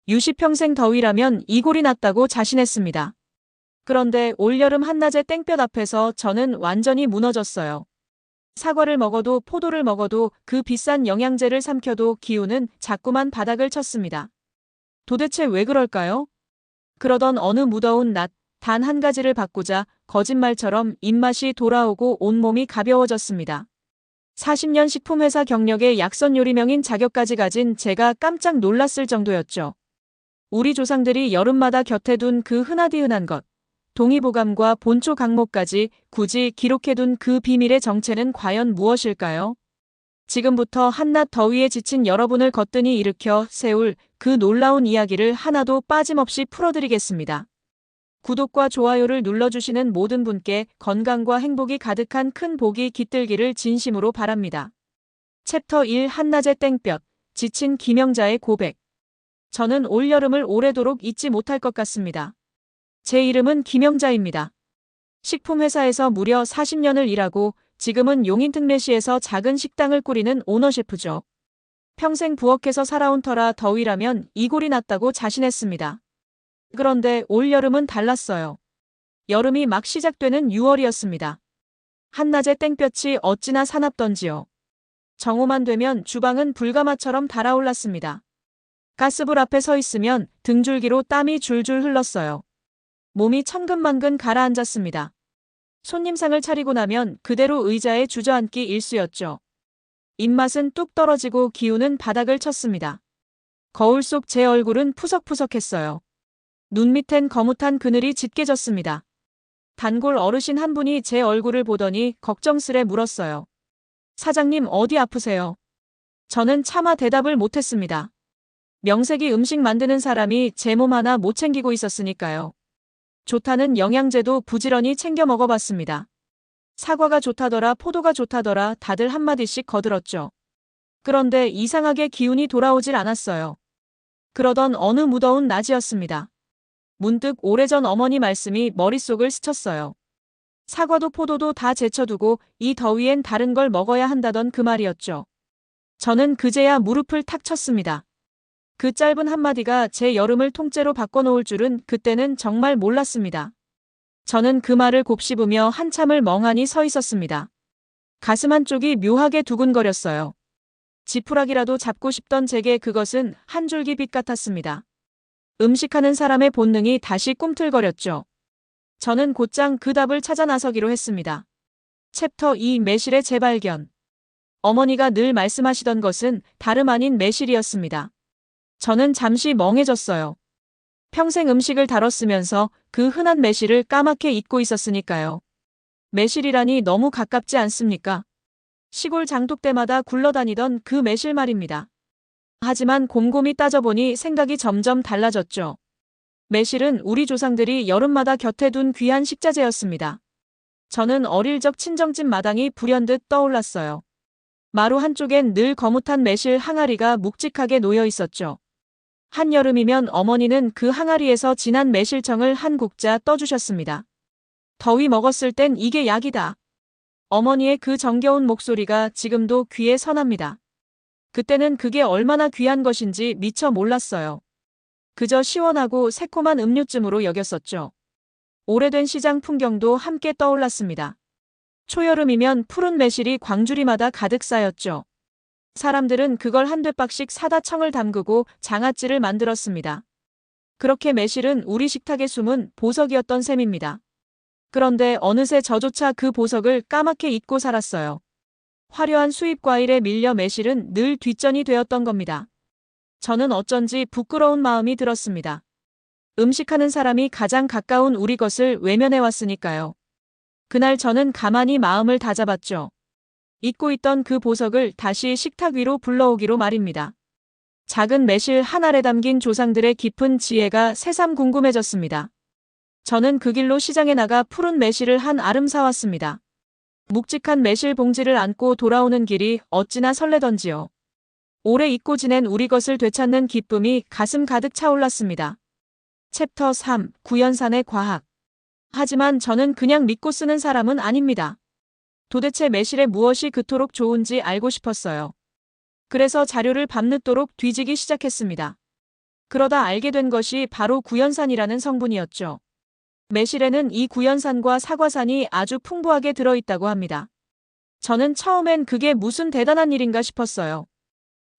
유시평생 더위라면 이골이 낫다고 자신했습니다. 그런데 올여름 한낮의 땡볕 앞에서 저는 완전히 무너졌어요. 사과를 먹어도 포도를 먹어도 그 비싼 영양제를 삼켜도 기운은 자꾸만 바닥을 쳤습니다. 도대체 왜 그럴까요? 그러던 어느 무더운 낮, 단 한 가지를 바꾸자 거짓말처럼 입맛이 돌아오고 온몸이 가벼워졌습니다. 40년 식품회사 경력의 약선 요리명인 자격까지 가진 제가 깜짝 놀랐을 정도였죠. 우리 조상들이 여름마다 곁에 둔 그 흔하디흔한 것, 동의보감과 본초 강목까지 굳이 기록해둔 그 비밀의 정체는 과연 무엇일까요? 지금부터 한낮 더위에 지친 여러분을 거뜬히 일으켜 세울 그 놀라운 이야기를 하나도 빠짐없이 풀어드리겠습니다. 구독과 좋아요를 눌러주시는 모든 분께 건강과 행복이 가득한 큰 복이 깃들기를 진심으로 바랍니다. 챕터 1 한낮의 땡볕, 지친 김영자의 고백. 저는 올여름을 오래도록 잊지 못할 것 같습니다. 제 이름은 김영자입니다. 식품회사에서 무려 40년을 일하고 지금은 용인특례시에서 작은 식당을 꾸리는 오너셰프죠. 평생 부엌에서 살아온 터라 더위라면 이골이 낫다고 자신했습니다. 그런데 올여름은 달랐어요. 여름이 막 시작되는 6월이었습니다. 한낮의 땡볕이 어찌나 사납던지요. 정오만 되면 주방은 불가마처럼 달아올랐습니다. 가스불 앞에 서 있으면 등줄기로 땀이 줄줄 흘렀어요. 몸이 천근만근 가라앉았습니다. 손님상을 차리고 나면 그대로 의자에 주저앉기 일쑤였죠. 입맛은 뚝 떨어지고 기운은 바닥을 쳤습니다. 거울 속 제 얼굴은 푸석푸석했어요. 눈 밑엔 거뭇한 그늘이 짙게 졌습니다. 단골 어르신 한 분이 제 얼굴을 보더니 걱정스레 물었어요. 사장님 어디 아프세요? 저는 차마 대답을 못했습니다. 명색이 음식 만드는 사람이 제 몸 하나 못 챙기고 있었으니까요. 좋다는 영양제도 부지런히 챙겨 먹어봤습니다. 사과가 좋다더라 포도가 좋다더라 다들 한마디씩 거들었죠. 그런데 이상하게 기운이 돌아오질 않았어요. 그러던 어느 무더운 낮이었습니다. 문득 오래전 어머니 말씀이 머릿속을 스쳤어요. 사과도 포도도 다 제쳐두고 이 더위엔 다른 걸 먹어야 한다던 그 말이었죠. 저는 그제야 무릎을 탁 쳤습니다. 그 짧은 한마디가 제 여름을 통째로 바꿔놓을 줄은 그때는 정말 몰랐습니다. 저는 그 말을 곱씹으며 한참을 멍하니 서 있었습니다. 가슴 한쪽이 묘하게 두근거렸어요. 지푸라기라도 잡고 싶던 제게 그것은 한 줄기 빛 같았습니다. 음식하는 사람의 본능이 다시 꿈틀거렸죠. 저는 곧장 그 답을 찾아 나서기로 했습니다. 챕터 2 매실의 재발견. 어머니가 늘 말씀하시던 것은 다름 아닌 매실이었습니다. 저는 잠시 멍해졌어요. 평생 음식을 다뤘으면서 그 흔한 매실을 까맣게 잊고 있었으니까요. 매실이라니 너무 가깝지 않습니까? 시골 장독대마다 굴러다니던 그 매실 말입니다. 하지만 곰곰이 따져보니 생각이 점점 달라졌죠. 매실은 우리 조상들이 여름마다 곁에 둔 귀한 식자재였습니다. 저는 어릴 적 친정집 마당이 불현듯 떠올랐어요. 마루 한쪽엔 늘 거뭇한 매실 항아리가 묵직하게 놓여 있었죠. 한여름이면 어머니는 그 항아리에서 진한 매실청을 한 국자 떠주셨습니다. 더위 먹었을 땐 이게 약이다. 어머니의 그 정겨운 목소리가 지금도 귀에 선합니다. 그때는 그게 얼마나 귀한 것인지 미처 몰랐어요. 그저 시원하고 새콤한 음료쯤으로 여겼었죠. 오래된 시장 풍경도 함께 떠올랐습니다. 초여름이면 푸른 매실이 광주리마다 가득 쌓였죠. 사람들은 그걸 한 되박씩 사다 청을 담그고 장아찌를 만들었습니다. 그렇게 매실은 우리 식탁에 숨은 보석이었던 셈입니다. 그런데 어느새 저조차 그 보석을 까맣게 잊고 살았어요. 화려한 수입 과일에 밀려 매실은 늘 뒷전이 되었던 겁니다. 저는 어쩐지 부끄러운 마음이 들었습니다. 음식하는 사람이 가장 가까운 우리 것을 외면해 왔으니까요. 그날 저는 가만히 마음을 다잡았죠. 잊고 있던 그 보석을 다시 식탁 위로 불러오기로 말입니다. 작은 매실 한 알에 담긴 조상들의 깊은 지혜가 새삼 궁금해졌습니다. 저는 그 길로 시장에 나가 푸른 매실을 한 알음 사왔습니다. 묵직한 매실 봉지를 안고 돌아오는 길이 어찌나 설레던지요. 오래 잊고 지낸 우리 것을 되찾는 기쁨이 가슴 가득 차올랐습니다. 챕터 3 구연산의 과학. 하지만 저는 그냥 믿고 쓰는 사람은 아닙니다. 도대체 매실에 무엇이 그토록 좋은지 알고 싶었어요. 그래서 자료를 밤늦도록 뒤지기 시작했습니다. 그러다 알게 된 것이 바로 구연산이라는 성분이었죠. 매실에는 이 구연산과 사과산이 아주 풍부하게 들어있다고 합니다. 저는 처음엔 그게 무슨 대단한 일인가 싶었어요.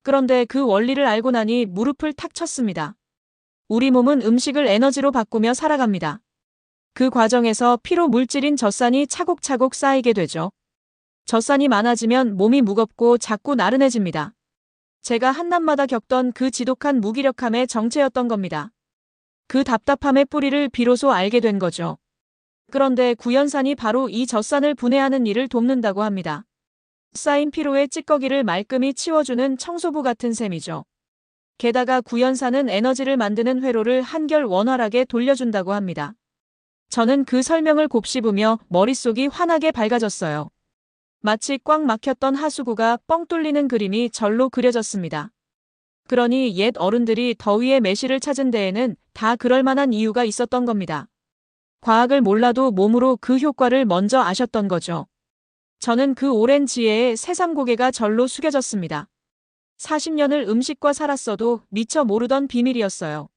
그런데 그 원리를 알고 나니 무릎을 탁 쳤습니다. 우리 몸은 음식을 에너지로 바꾸며 살아갑니다. 그 과정에서 피로 물질인 젖산이 차곡차곡 쌓이게 되죠. 젖산이 많아지면 몸이 무겁고 자꾸 나른해집니다. 제가 한낮마다 겪던 그 지독한 무기력함의 정체였던 겁니다. 그 답답함의 뿌리를 비로소 알게 된 거죠. 그런데 구연산이 바로 이 젖산을 분해하는 일을 돕는다고 합니다. 쌓인 피로의 찌꺼기를 말끔히 치워주는 청소부 같은 셈이죠. 게다가 구연산은 에너지를 만드는 회로를 한결 원활하게 돌려준다고 합니다. 저는 그 설명을 곱씹으며 머릿속이 환하게 밝아졌어요. 마치 꽉 막혔던 하수구가 뻥 뚫리는 그림이 절로 그려졌습니다. 그러니 옛 어른들이 더위에 매실을 찾은 데에는 다 그럴 만한 이유가 있었던 겁니다. 과학을 몰라도 몸으로 그 효과를 먼저 아셨던 거죠. 저는 그 오랜 지혜에 새삼고개가 절로 숙여졌습니다. 40년을 음식과 살았어도 미처 모르던 비밀이었어요.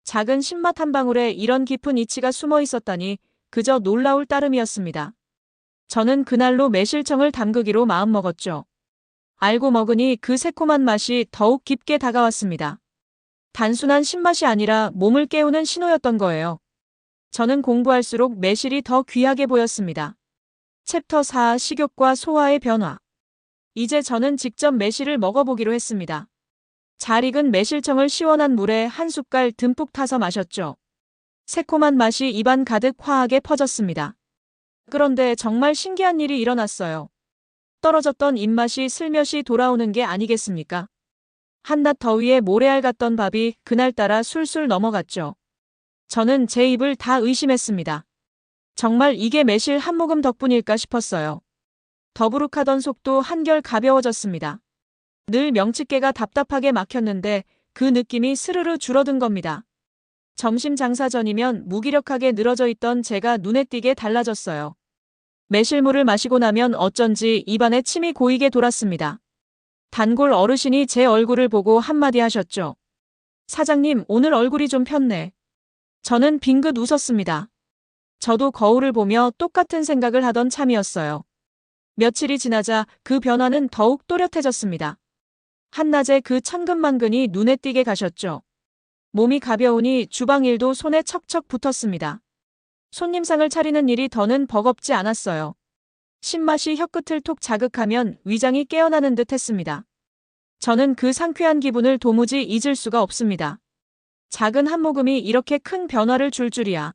작은 신맛 한 방울에 이런 깊은 이치가 숨어 있었다니 그저 놀라울 따름이었습니다. 저는 그날로 매실청을 담그기로 마음먹었죠. 알고 먹으니 그 새콤한 맛이 더욱 깊게 다가왔습니다. 단순한 신맛이 아니라 몸을 깨우는 신호였던 거예요. 저는 공부할수록 매실이 더 귀하게 보였습니다. 챕터 4 식욕과 소화의 변화. 이제 저는 직접 매실을 먹어보기로 했습니다. 잘 익은 매실청을 시원한 물에 한 숟갈 듬뿍 타서 마셨죠. 새콤한 맛이 입안 가득 화하게 퍼졌습니다. 그런데 정말 신기한 일이 일어났어요. 떨어졌던 입맛이 슬며시 돌아오는 게 아니겠습니까? 한낮 더위에 모래알 같던 밥이 그날따라 술술 넘어갔죠. 저는 제 입을 다 의심했습니다. 정말 이게 매실 한 모금 덕분일까 싶었어요. 더부룩하던 속도 한결 가벼워졌습니다. 늘 명치께가 답답하게 막혔는데 그 느낌이 스르르 줄어든 겁니다. 점심 장사 전이면 무기력하게 늘어져 있던 제가 눈에 띄게 달라졌어요. 매실물을 마시고 나면 어쩐지 입안에 침이 고이게 돌았습니다. 단골 어르신이 제 얼굴을 보고 한마디 하셨죠. 사장님, 오늘 얼굴이 좀 폈네. 저는 빙긋 웃었습니다. 저도 거울을 보며 똑같은 생각을 하던 참이었어요. 며칠이 지나자 그 변화는 더욱 또렷해졌습니다. 한낮에 그 천근만근이 눈에 띄게 가셨죠. 몸이 가벼우니 주방 일도 손에 척척 붙었습니다. 손님상을 차리는 일이 더는 버겁지 않았어요. 신맛이 혀끝을 톡 자극하면 위장이 깨어나는 듯 했습니다. 저는 그 상쾌한 기분을 도무지 잊을 수가 없습니다. 작은 한 모금이 이렇게 큰 변화를 줄 줄이야.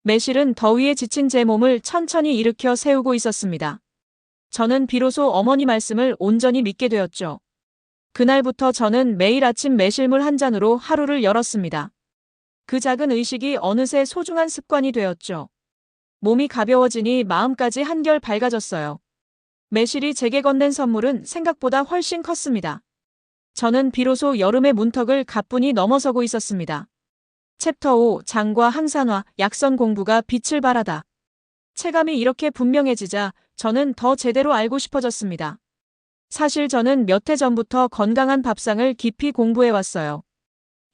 매실은 더위에 지친 제 몸을 천천히 일으켜 세우고 있었습니다. 저는 비로소 어머니 말씀을 온전히 믿게 되었죠. 그날부터 저는 매일 아침 매실물 한 잔으로 하루를 열었습니다. 그 작은 의식이 어느새 소중한 습관이 되었죠. 몸이 가벼워지니 마음까지 한결 밝아졌어요. 매실이 제게 건넨 선물은 생각보다 훨씬 컸습니다. 저는 비로소 여름의 문턱을 가뿐히 넘어서고 있었습니다. 챕터 5 장과 항산화, 약선 공부가 빛을 발하다. 체감이 이렇게 분명해지자 저는 더 제대로 알고 싶어졌습니다. 사실 저는 몇 해 전부터 건강한 밥상을 깊이 공부해왔어요.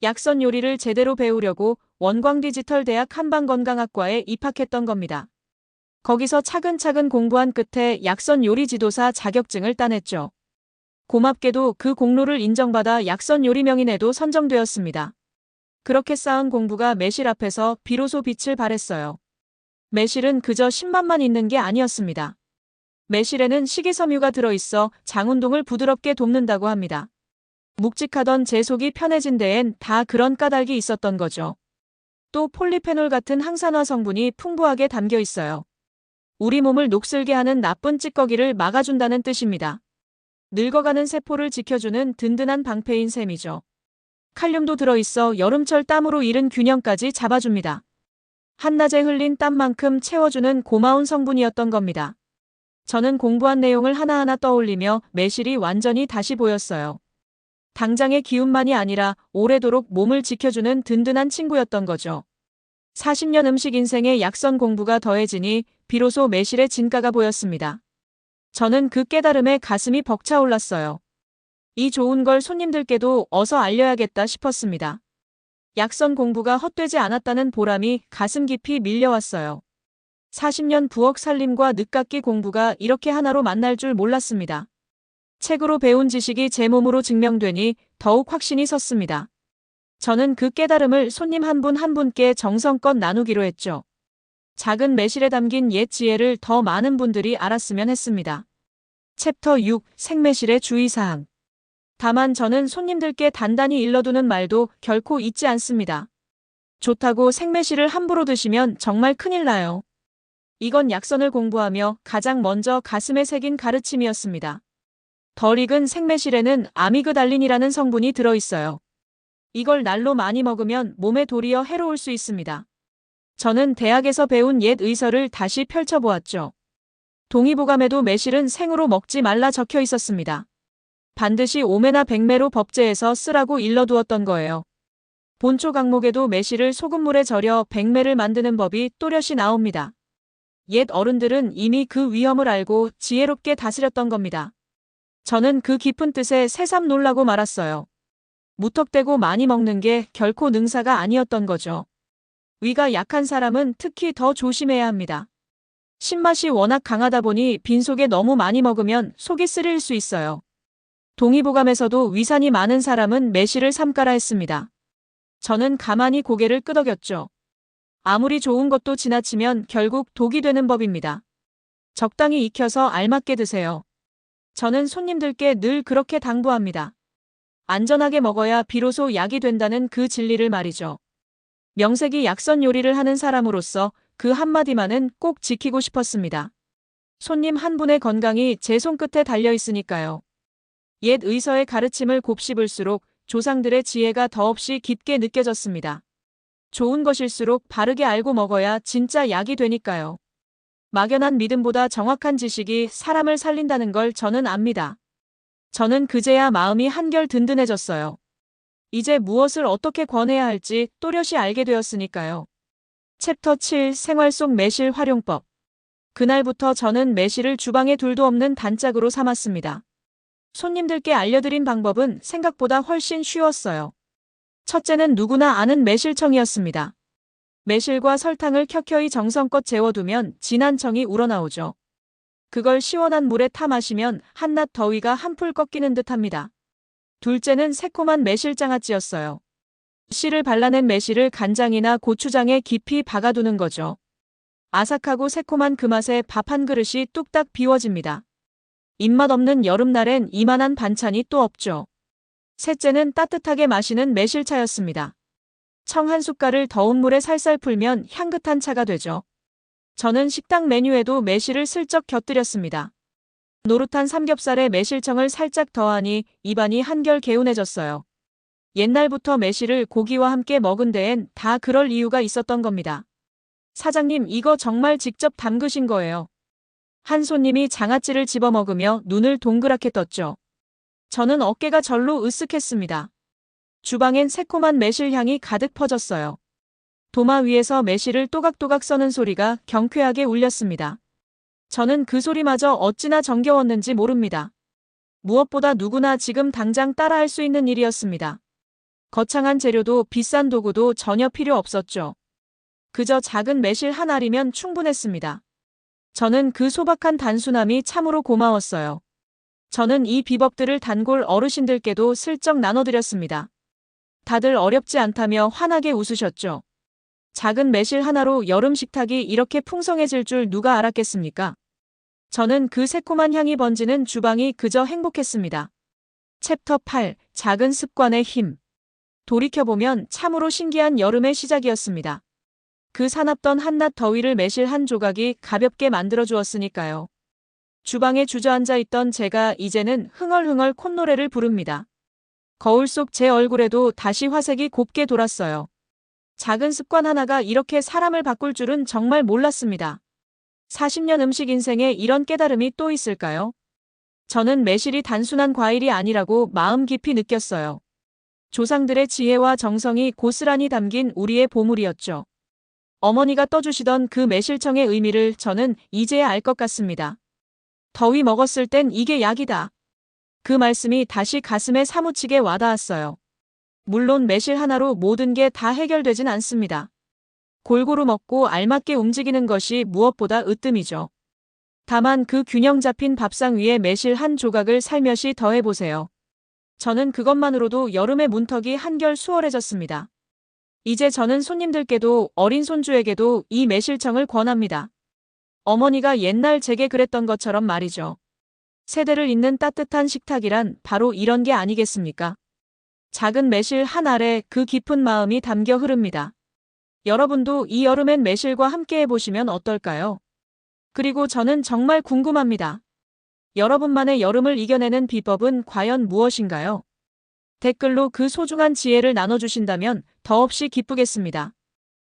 약선 요리를 제대로 배우려고 원광디지털대학 한방건강학과에 입학했던 겁니다. 거기서 차근차근 공부한 끝에 약선 요리 지도사 자격증을 따냈죠. 고맙게도 그 공로를 인정받아 약선 요리 명인에도 선정되었습니다. 그렇게 쌓은 공부가 매실 앞에서 비로소 빛을 발했어요. 매실은 그저 신맛만 있는 게 아니었습니다. 매실에는 식이섬유가 들어있어 장 운동을 부드럽게 돕는다고 합니다. 묵직하던 제 속이 편해진 데엔 다 그런 까닭이 있었던 거죠. 또 폴리페놀 같은 항산화 성분이 풍부하게 담겨 있어요. 우리 몸을 녹슬게 하는 나쁜 찌꺼기를 막아준다는 뜻입니다. 늙어가는 세포를 지켜주는 든든한 방패인 셈이죠. 칼륨도 들어있어 여름철 땀으로 잃은 균형까지 잡아줍니다. 한낮에 흘린 땀만큼 채워주는 고마운 성분이었던 겁니다. 저는 공부한 내용을 하나하나 떠올리며 매실이 완전히 다시 보였어요. 당장의 기운만이 아니라 오래도록 몸을 지켜주는 든든한 친구였던 거죠. 40년 음식 인생의 약선 공부가 더해지니 비로소 매실의 진가가 보였습니다. 저는 그 깨달음에 가슴이 벅차올랐어요. 이 좋은 걸 손님들께도 어서 알려야겠다 싶었습니다. 약선 공부가 헛되지 않았다는 보람이 가슴 깊이 밀려왔어요. 40년 부엌 살림과 늦깎이 공부가 이렇게 하나로 만날 줄 몰랐습니다. 책으로 배운 지식이 제 몸으로 증명되니 더욱 확신이 섰습니다. 저는 그 깨달음을 손님 한 분 한 분께 정성껏 나누기로 했죠. 작은 매실에 담긴 옛 지혜를 더 많은 분들이 알았으면 했습니다. 챕터 6 생매실의 주의사항. 다만 저는 손님들께 단단히 일러두는 말도 결코 잊지 않습니다. 좋다고 생매실을 함부로 드시면 정말 큰일 나요. 이건 약선을 공부하며 가장 먼저 가슴에 새긴 가르침이었습니다. 덜 익은 생매실에는 아미그달린이라는 성분이 들어있어요. 이걸 날로 많이 먹으면 몸에 도리어 해로울 수 있습니다. 저는 대학에서 배운 옛 의서를 다시 펼쳐보았죠. 동의보감에도 매실은 생으로 먹지 말라 적혀 있었습니다. 반드시 오매나 백매로 법제해서 쓰라고 일러두었던 거예요. 본초 강목에도 매실을 소금물에 절여 백매를 만드는 법이 또렷이 나옵니다. 옛 어른들은 이미 그 위험을 알고 지혜롭게 다스렸던 겁니다. 저는 그 깊은 뜻에 새삼 놀라고 말았어요. 무턱대고 많이 먹는 게 결코 능사가 아니었던 거죠. 위가 약한 사람은 특히 더 조심해야 합니다. 신맛이 워낙 강하다 보니 빈속에 너무 많이 먹으면 속이 쓰릴 수 있어요. 동의보감에서도 위산이 많은 사람은 매실을 삼가라 했습니다. 저는 가만히 고개를 끄덕였죠. 아무리 좋은 것도 지나치면 결국 독이 되는 법입니다. 적당히 익혀서 알맞게 드세요. 저는 손님들께 늘 그렇게 당부합니다. 안전하게 먹어야 비로소 약이 된다는 그 진리를 말이죠. 명색이 약선 요리를 하는 사람으로서 그 한마디만은 꼭 지키고 싶었습니다. 손님 한 분의 건강이 제 손끝에 달려 있으니까요. 옛 의서의 가르침을 곱씹을수록 조상들의 지혜가 더없이 깊게 느껴졌습니다. 좋은 것일수록 바르게 알고 먹어야 진짜 약이 되니까요. 막연한 믿음보다 정확한 지식이 사람을 살린다는 걸 저는 압니다. 저는 그제야 마음이 한결 든든해졌어요. 이제 무엇을 어떻게 권해야 할지 또렷이 알게 되었으니까요. 챕터 7 생활 속 매실 활용법. 그날부터 저는 매실을 주방에 둘도 없는 단짝으로 삼았습니다. 손님들께 알려드린 방법은 생각보다 훨씬 쉬웠어요. 첫째는 누구나 아는 매실청이었습니다. 매실과 설탕을 켜켜이 정성껏 재워두면 진한 청이 우러나오죠. 그걸 시원한 물에 타 마시면 한낮 더위가 한풀 꺾이는 듯합니다. 둘째는 새콤한 매실장아찌였어요. 씨를 발라낸 매실을 간장이나 고추장에 깊이 박아두는 거죠. 아삭하고 새콤한 그 맛에 밥 한 그릇이 뚝딱 비워집니다. 입맛 없는 여름날엔 이만한 반찬이 또 없죠. 셋째는 따뜻하게 마시는 매실차였습니다. 청 한 숟갈을 더운 물에 살살 풀면 향긋한 차가 되죠. 저는 식당 메뉴에도 매실을 슬쩍 곁들였습니다. 노릇한 삼겹살에 매실청을 살짝 더하니 입안이 한결 개운해졌어요. 옛날부터 매실을 고기와 함께 먹은 데엔 다 그럴 이유가 있었던 겁니다. 사장님, 이거 정말 직접 담그신 거예요. 한 손님이 장아찌를 집어먹으며 눈을 동그랗게 떴죠. 저는 어깨가 절로 으쓱했습니다. 주방엔 새콤한 매실 향이 가득 퍼졌어요. 도마 위에서 매실을 또각또각 써는 소리가 경쾌하게 울렸습니다. 저는 그 소리마저 어찌나 정겨웠는지 모릅니다. 무엇보다 누구나 지금 당장 따라할 수 있는 일이었습니다. 거창한 재료도 비싼 도구도 전혀 필요 없었죠. 그저 작은 매실 한 알이면 충분했습니다. 저는 그 소박한 단순함이 참으로 고마웠어요. 저는 이 비법들을 단골 어르신들께도 슬쩍 나눠드렸습니다. 다들 어렵지 않다며 환하게 웃으셨죠. 작은 매실 하나로 여름 식탁이 이렇게 풍성해질 줄 누가 알았겠습니까? 저는 그 새콤한 향이 번지는 주방이 그저 행복했습니다. 챕터 8 작은 습관의 힘. 돌이켜보면 참으로 신기한 여름의 시작이었습니다. 그 사납던 한낮 더위를 매실 한 조각이 가볍게 만들어 주었으니까요. 주방에 주저앉아 있던 제가 이제는 흥얼흥얼 콧노래를 부릅니다. 거울 속 제 얼굴에도 다시 화색이 곱게 돌았어요. 작은 습관 하나가 이렇게 사람을 바꿀 줄은 정말 몰랐습니다. 40년 음식 인생에 이런 깨달음이 또 있을까요? 저는 매실이 단순한 과일이 아니라고 마음 깊이 느꼈어요. 조상들의 지혜와 정성이 고스란히 담긴 우리의 보물이었죠. 어머니가 떠주시던 그 매실청의 의미를 저는 이제야 알 것 같습니다. 더위 먹었을 땐 이게 약이다. 그 말씀이 다시 가슴에 사무치게 와닿았어요. 물론 매실 하나로 모든 게 다 해결되진 않습니다. 골고루 먹고 알맞게 움직이는 것이 무엇보다 으뜸이죠. 다만 그 균형 잡힌 밥상 위에 매실 한 조각을 살며시 더해보세요. 저는 그것만으로도 여름의 문턱이 한결 수월해졌습니다. 이제 저는 손님들께도 어린 손주에게도 이 매실청을 권합니다. 어머니가 옛날 제게 그랬던 것처럼 말이죠. 세대를 잇는 따뜻한 식탁이란 바로 이런 게 아니겠습니까? 작은 매실 한 알에 그 깊은 마음이 담겨 흐릅니다. 여러분도 이 여름엔 매실과 함께 해보시면 어떨까요? 그리고 저는 정말 궁금합니다. 여러분만의 여름을 이겨내는 비법은 과연 무엇인가요? 댓글로 그 소중한 지혜를 나눠주신다면 더없이 기쁘겠습니다.